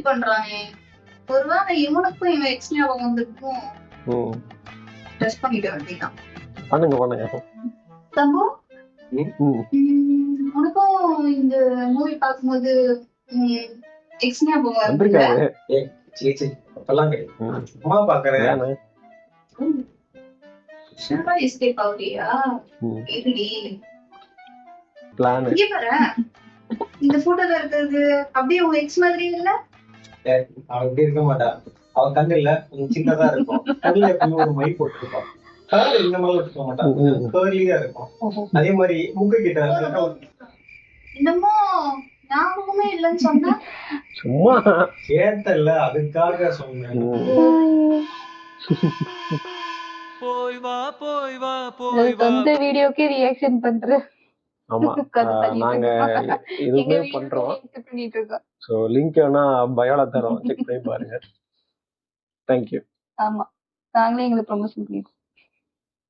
பண்றானே ஒருவேளை இவனுக்கும் இவன் எக்ஸ் ஞாபகம் வந்திருக்கும். டெஸ்ட் பண்ணிட்டு வேண்டியதான். பண்ணுங்க தம்பு உனக்கும் இந்த மூவி பார்க்கும்போது எக்ஸ் ஞாபகம் வந்திருக்காரு. எஸ்கேப் ஆகுறியா? இருடி பிளான் இங்க பாரு, இந்த போட்டோல இருக்கிறது அப்படியே உங்க எக்ஸ் மாதிரி இல்ல? அவன் இப்படி இருக்க மாட்டான். அவன் கண்ணு இல்ல கொஞ்சம் சின்னதா இருக்கும். கண்ணுல எப்பவுமே ஒரு மை போட்டுருப்பான். கலர் இந்த மாதிரி இருக்க மாட்டான். கர்லியா இருக்கும். அதே மாதிரி முக்கு கிட்ட இன்னமும் ஞாபகமே இல்லைன்னு சொன்னா சும்மா கேட்டல அதுக்காக சொன்னேன். போய் வா போய் வா போய் வா சொந்த வீடியோக்கே ரியாக்ஷன் பண்ற. ஆமா நாங்க இதுவுமே பண்றோம். சோ லிங்க் வேணா பயோல தரோம், செக் பண்ணி பாருங்க. தேங்க்யூ. ஆமா நாங்களே எங்களை ப்ரொமோஷன் பண்ணிருக்கோம்.